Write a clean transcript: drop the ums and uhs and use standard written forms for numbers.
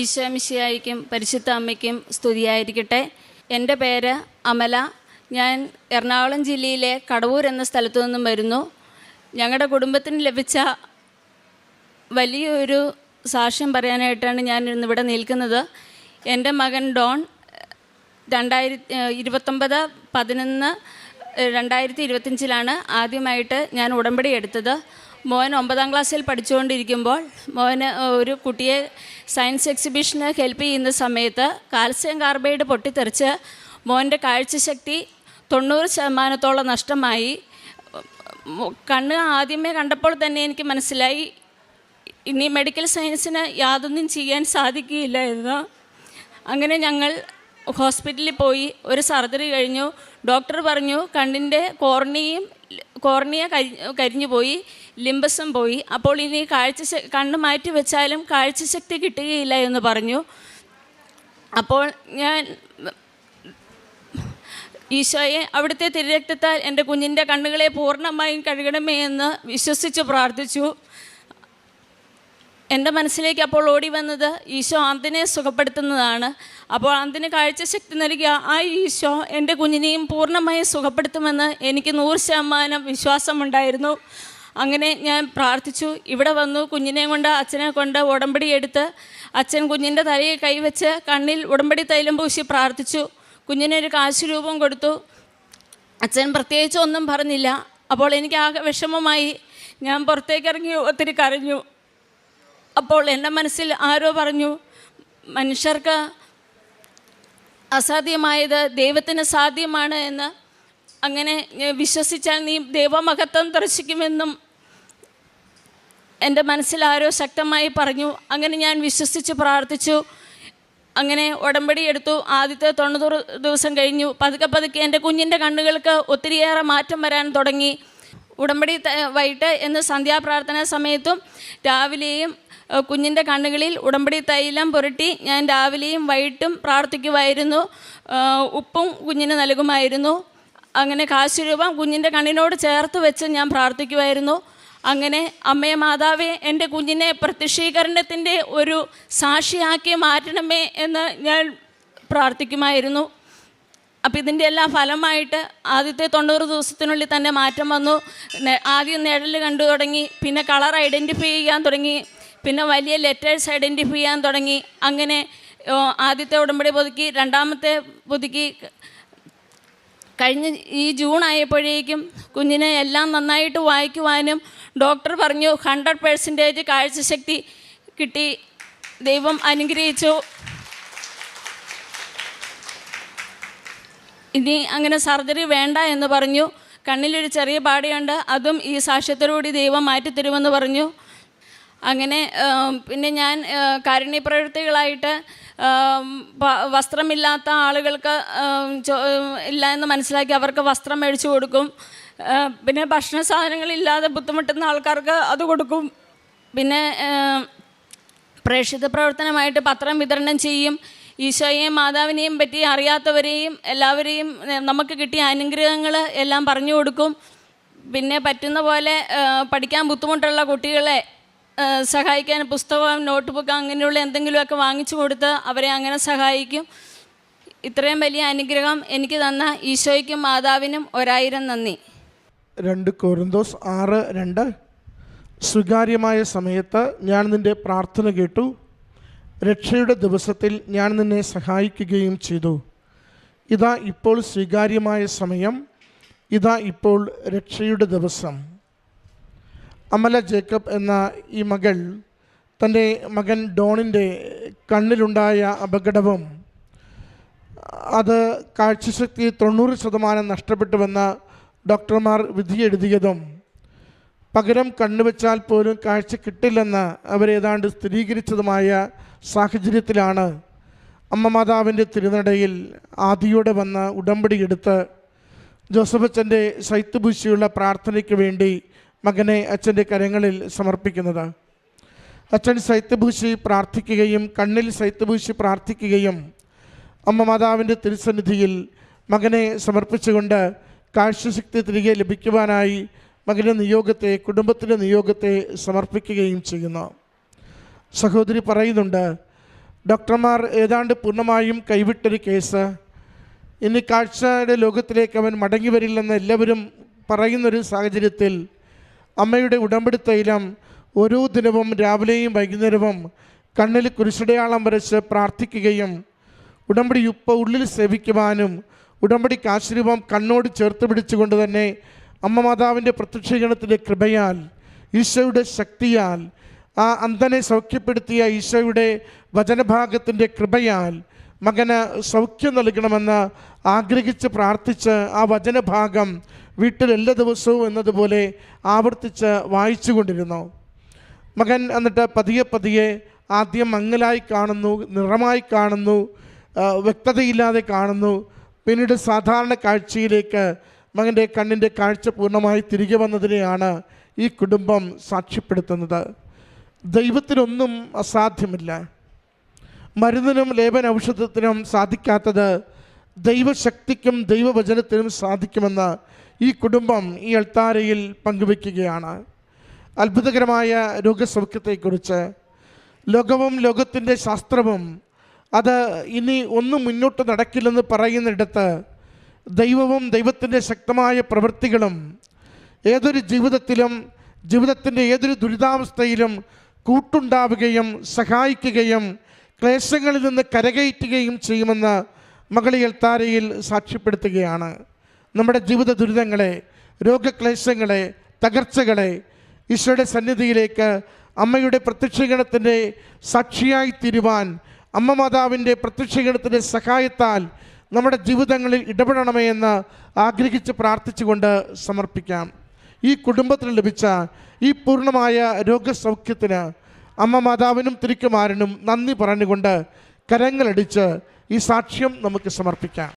ഈശോ മിശിഹായ്ക്കും പരിശുദ്ധ അമ്മയ്ക്കും സ്തുതിയായിരിക്കട്ടെ. എൻ്റെ പേര് അമല. ഞാൻ എറണാകുളം ജില്ലയിലെ കടവൂർ എന്ന സ്ഥലത്തു നിന്നും വരുന്നു. ഞങ്ങളുടെ കുടുംബത്തിന് ലഭിച്ച വലിയൊരു സാക്ഷ്യം പറയാനായിട്ടാണ് ഞാൻ ഇന്നിവിടെ നിൽക്കുന്നത്. എൻ്റെ മകൻ ഡോൺ 2019/11/2025 ആദ്യമായിട്ട് ഞാൻ ഉടമ്പടി എടുത്തത്. മോൻ 9ാം ക്ലാസ്സിൽ പഠിച്ചുകൊണ്ടിരിക്കുമ്പോൾ മോന് ഒരു കുട്ടിയെ സയൻസ് എക്സിബിഷന് ഹെൽപ്പ് ചെയ്യുന്ന സമയത്ത് കാൽസ്യം കാർബൈഡ് പൊട്ടിത്തെറിച്ച് മോൻ്റെ കാഴ്ചശക്തി 90% നഷ്ടമായി. കണ്ണ് ആദ്യമേ കണ്ടപ്പോൾ തന്നെ എനിക്ക് മനസ്സിലായി ഇനി മെഡിക്കൽ സയൻസിന് യാതൊന്നും ചെയ്യാൻ സാധിക്കുകയില്ല എന്ന്. അങ്ങനെ ഞങ്ങൾ ഹോസ്പിറ്റലിൽ പോയി ഒരു സർജറി കഴിഞ്ഞു. ഡോക്ടർ പറഞ്ഞു കണ്ണിൻ്റെ കോർണിയ കരിഞ്ഞു പോയി, ലിംബസും പോയി. അപ്പോൾ ഇനി കണ്ണ് മാറ്റി വെച്ചാലും കാഴ്ചശക്തി കിട്ടുകയില്ല എന്ന് പറഞ്ഞു. അപ്പോൾ ഞാൻ ഈശോയെ അവിടുത്തെ തിരുരക്തത്താൽ എൻ്റെ കുഞ്ഞിൻ്റെ കണ്ണുകളെ പൂർണ്ണമായും കഴുകണമേ എന്ന് വിശ്വസിച്ച് പ്രാർത്ഥിച്ചു. എൻ്റെ മനസ്സിലേക്ക് അപ്പോൾ ഓടി വന്നത് ഈശോ അന്തിനെ സുഖപ്പെടുത്തുന്നതാണ്. അപ്പോൾ അന്തിന് കാഴ്ചശക്തി നൽകിയ ആ ഈശോ എൻ്റെ കുഞ്ഞിനെയും പൂർണ്ണമായും സുഖപ്പെടുത്തുമെന്ന് എനിക്ക് 100% വിശ്വാസമുണ്ടായിരുന്നു. അങ്ങനെ ഞാൻ പ്രാർത്ഥിച്ചു. ഇവിടെ വന്നു കുഞ്ഞിനെ കൊണ്ട് അച്ഛനെ കൊണ്ട് ഉടമ്പടി എടുത്ത് അച്ഛൻ കുഞ്ഞിൻ്റെ തലയിൽ കൈവച്ച് കണ്ണിൽ ഉടമ്പടി തൈലം പൂശി പ്രാർത്ഥിച്ചു. കുഞ്ഞിനൊരു കാശുരൂപം കൊടുത്തു. അച്ഛൻ പ്രത്യേകിച്ച് ഒന്നും പറഞ്ഞില്ല. അപ്പോൾ എനിക്ക് ആകെ വിഷമമായി. ഞാൻ പുറത്തേക്കിറങ്ങി ഒത്തിരി കരഞ്ഞു. അപ്പോൾ എൻ്റെ മനസ്സിൽ ആരോ പറഞ്ഞു, മനുഷ്യർക്ക് അസാധ്യമായത് ദൈവത്തിന് സാധ്യമാണ് എന്ന്. അങ്ങനെ വിശ്വസിച്ചാൽ നീ ദൈവമഹത്വം ദർശിക്കുമെന്നും എൻ്റെ മനസ്സിൽ ആരോ ശക്തമായി പറഞ്ഞു. അങ്ങനെ ഞാൻ വിശ്വസിച്ച് പ്രാർത്ഥിച്ചു. അങ്ങനെ ഉടമ്പടി എടുത്തു. ആദ്യത്തെ 90 ദിവസം കഴിഞ്ഞു. പതുക്കെ എൻ്റെ കുഞ്ഞിൻ്റെ കണ്ണുകൾക്ക് ഒത്തിരിയേറെ മാറ്റം വരാൻ തുടങ്ങി. ഉടമ്പടി വൈകിട്ട് എന്ന് സന്ധ്യാപ്രാർത്ഥന സമയത്തും രാവിലെയും കുഞ്ഞിൻ്റെ കണ്ണുകളിൽ ഉടമ്പടി തൈലം പുരട്ടി ഞാൻ രാവിലെയും വൈകിട്ടും പ്രാർത്ഥിക്കുമായിരുന്നു. ഉപ്പും കുഞ്ഞിന് നൽകുമായിരുന്നു. അങ്ങനെ കാശുരൂപം കുഞ്ഞിൻ്റെ കണ്ണിനോട് ചേർത്ത് വെച്ച് ഞാൻ പ്രാർത്ഥിക്കുമായിരുന്നു. അങ്ങനെ അമ്മേ മാതാവേ, എൻ്റെ കുഞ്ഞിനെ പ്രത്യക്ഷീകരണത്തിൻ്റെ ഒരു സാക്ഷിയാക്കി മാറ്റണമേ എന്ന് ഞാൻ പ്രാർത്ഥിക്കുമായിരുന്നു. അപ്പോൾ ഇതിൻ്റെ എല്ലാം ഫലമായിട്ട് ആദ്യത്തെ 90 ദിവസത്തിനുള്ളിൽ തന്നെ മാറ്റം വന്നു. ആദ്യം നിഴൽ കണ്ടു തുടങ്ങി, പിന്നെ കളർ ഐഡൻറ്റിഫൈ ചെയ്യാൻ തുടങ്ങി, പിന്നെ വലിയ ലെറ്റേഴ്സ് ഐഡൻറ്റിഫൈ ചെയ്യാൻ തുടങ്ങി. അങ്ങനെ ആദ്യത്തെ ഉടമ്പടി പുതുക്കി, രണ്ടാമത്തെ പുതുക്കി. കഴിഞ്ഞ ഈ ജൂൺ ആയപ്പോഴേക്കും കുഞ്ഞിനെ എല്ലാം നന്നായിട്ട് വായിക്കുവാനും ഡോക്ടർ പറഞ്ഞു 100% കാഴ്ചശക്തി കിട്ടി. ദൈവം അനുഗ്രഹിച്ചു. ഇനി അങ്ങനെ സർജറി വേണ്ട എന്ന് പറഞ്ഞു. കണ്ണിലൊരു ചെറിയ പാടിയുണ്ട്, അതും ഈ സാക്ഷ്യത്തോടുകൂടി ദൈവം മാറ്റിത്തരുമെന്ന് പറഞ്ഞു. അങ്ങനെ പിന്നെ ഞാൻ കാരുണ്യപ്രവൃത്തികളായിട്ട് വസ്ത്രമില്ലാത്ത ആളുകൾക്ക് ഇല്ല എന്ന് മനസ്സിലാക്കി അവർക്ക് വസ്ത്രം മേടിച്ചു കൊടുക്കും. പിന്നെ ഭക്ഷണ സാധനങ്ങളില്ലാതെ ബുദ്ധിമുട്ടുന്ന ആൾക്കാർക്ക് അത് കൊടുക്കും. പിന്നെ പ്രേക്ഷിത പ്രവർത്തനമായിട്ട് പത്രം വിതരണം ചെയ്യും. ഈശോയെയും മാതാവിനെയും പറ്റി അറിയാത്തവരെയും എല്ലാവരെയും നമുക്ക് കിട്ടിയ അനുഗ്രഹങ്ങൾ എല്ലാം പറഞ്ഞു കൊടുക്കും. പിന്നെ പറ്റുന്ന പോലെ പഠിക്കാൻ ബുദ്ധിമുട്ടുള്ള കുട്ടികളെ സഹായിക്കാൻ പുസ്തകം, നോട്ട്ബുക്ക് അങ്ങനെയുള്ള എന്തെങ്കിലുമൊക്കെ വാങ്ങിച്ചു കൊടുത്ത് അവരെ അങ്ങനെ സഹായിക്കും. ഇത്രയും വലിയ അനുഗ്രഹം എനിക്ക് തന്ന ഈശോയ്ക്കും മാതാവിനും 1000 നന്ദി. 2 കൊരിന്തോസ് 6:2 സ്വീകാര്യമായ സമയത്ത് ഞാൻ നിൻ്റെ പ്രാർത്ഥന കേട്ടു, രക്ഷയുടെ ദിവസത്തിൽ ഞാൻ നിന്നെ സഹായിക്കുകയും ചെയ്തു. ഇതാ ഇപ്പോൾ സ്വീകാര്യമായ സമയം, ഇതാ ഇപ്പോൾ രക്ഷയുടെ ദിവസം. അമല ജേക്കബ് എന്ന ഈ മകൾ തൻ്റെ മകൻ ഡോണിൻ്റെ കണ്ണിലുണ്ടായ അപകടവും അത് കാഴ്ചശക്തി 90% നഷ്ടപ്പെട്ടുവെന്ന് ഡോക്ടർമാർ വിധിയെഴുതിയതും പകരം കണ്ണുവെച്ചാൽ പോലും കാഴ്ച കിട്ടില്ലെന്ന് അവരേതാണ്ട് സ്ഥിരീകരിച്ചതുമായ സാഹചര്യത്തിലാണ് അമ്മ മാതാവിൻ്റെ തിരുനടയിൽ ആദിയോടെ വന്ന് ഉടമ്പടിയെടുത്ത് ജോസഫച്ചൻ്റെ ശൈത്യഭൂഷിയുള്ള പ്രാർത്ഥനയ്ക്ക് വേണ്ടി മകനെ അച്ഛൻ്റെ കരങ്ങളിൽ സമർപ്പിക്കുന്നത്. അച്ഛൻ ശൈത്യഭൂഷി പ്രാർത്ഥിക്കുകയും കണ്ണിൽ ശൈത്യഭൂഷി പ്രാർത്ഥിക്കുകയും അമ്മ മാതാവിൻ്റെ തിരുസന്നിധിയിൽ മകനെ സമർപ്പിച്ചുകൊണ്ട് കാഴ്ചശക്തി തിരികെ ലഭിക്കുവാനായി മകൻ്റെ നിയോഗത്തെ, കുടുംബത്തിൻ്റെ നിയോഗത്തെ സമർപ്പിക്കുകയും ചെയ്യുന്നു. സഹോദരി പറയുന്നുണ്ട്, ഡോക്ടർമാർ ഏതാണ്ട് പൂർണ്ണമായും കൈവിട്ടൊരു കേസ്. ഇനി കാഴ്ചയുടെ ലോകത്തിലേക്ക് അവൻ മടങ്ങി വരില്ലെന്ന് എല്ലാവരും പറയുന്നൊരു സാഹചര്യത്തിൽ അമ്മയുടെ ഉടമ്പടി തൈലം ഓരോ ദിനവും രാവിലെയും വൈകുന്നേരവും കണ്ണിൽ കുരിശടയാളം വരച്ച് പ്രാർത്ഥിക്കുകയും ഉടമ്പടി ഉപ്പ ഉള്ളിൽ സേവിക്കുവാനും ഉടമ്പടി കാശുരൂപം കണ്ണോട് ചേർത്ത് പിടിച്ചുകൊണ്ട് തന്നെ അമ്മ മാതാവിൻ്റെ പ്രത്യക്ഷീകരണത്തിൻ്റെ കൃപയാൽ, ഈശോയുടെ ശക്തിയാൽ, ആ അന്ധനെ സൗഖ്യപ്പെടുത്തിയ ഈശോയുടെ വചനഭാഗത്തിൻ്റെ കൃപയാൽ മകന് സൗഖ്യം നൽകണമെന്ന് ആഗ്രഹിച്ച് പ്രാർത്ഥിച്ച് ആ വചനഭാഗം വീട്ടിൽ എല്ലാ ദിവസവും എന്നതുപോലെ ആവർത്തിച്ച് വായിച്ചു കൊണ്ടിരുന്നു. മകൻ എന്നിട്ട് പതിയെ പതിയെ ആദ്യം മങ്ങലായി കാണുന്നു, നിറമായി കാണുന്നു, വ്യക്തതയില്ലാതെ കാണുന്നു. പിന്നീട് സാധാരണ കാഴ്ചയിലേക്ക് മകൻ്റെ കണ്ണിൻ്റെ കാഴ്ച പൂർണ്ണമായി തിരികെ വന്നതിനെയാണ് ഈ കുടുംബം സാക്ഷ്യപ്പെടുത്തുന്നത്. ദൈവത്തിനൊന്നും അസാധ്യമില്ല. മരുന്നിനും ലേപന ഔഷധത്തിനും സാധിക്കാത്തത് ദൈവശക്തിക്കും ദൈവവചനത്തിനും സാധിക്കുമെന്ന് ഈ കുടുംബം ഈ അൾത്താരയിൽ പങ്കുവയ്ക്കുകയാണ്. അത്ഭുതകരമായ രോഗസൗഖ്യത്തെക്കുറിച്ച് ലോകവും ലോകത്തിൻ്റെ ശാസ്ത്രവും അത് ഇനി ഒന്നും മുന്നോട്ട് നടക്കില്ലെന്ന് പറയുന്നിടത്ത് ദൈവവും ദൈവത്തിൻ്റെ ശക്തമായ പ്രവൃത്തികളും ഏതൊരു ജീവിതത്തിൻ്റെ ഏതൊരു ദുരിതാവസ്ഥയിലും കൂട്ടുണ്ടാവുകയും സഹായിക്കുകയും ക്ലേശങ്ങളിൽ നിന്ന് കരകയറ്റുകയും ചെയ്യുമെന്ന് മകളി അൾത്താരയിൽ സാക്ഷ്യപ്പെടുത്തുകയാണ്. നമ്മുടെ ജീവിത ദുരിതങ്ങളെ, രോഗക്ലേശങ്ങളെ, തകർച്ചകളെ ഈശോയുടെ സന്നിധിയിലേക്ക് അമ്മയുടെ പ്രത്യക്ഷീകരണത്തിൻ്റെ സാക്ഷിയായി തീരുവാൻ അമ്മ മാതാവിൻ്റെ പ്രത്യക്ഷീകരണത്തിൻ്റെ സഹായത്താൽ നമ്മുടെ ജീവിതങ്ങളിൽ ഇടപെടണമേ എന്ന് ആഗ്രഹിച്ച് പ്രാർത്ഥിച്ചുകൊണ്ട് സമർപ്പിക്കാം. ഈ കുടുംബത്തിന് ലഭിച്ച ഈ പൂർണ്ണമായ രോഗസൗഖ്യത്തിന് അമ്മ മാതാവിനും തിരുക്കുമാരനും നന്ദി പറഞ്ഞുകൊണ്ട് കരങ്ങളടിച്ച് ഈ സാക്ഷ്യം നമുക്ക് സമർപ്പിക്കാം.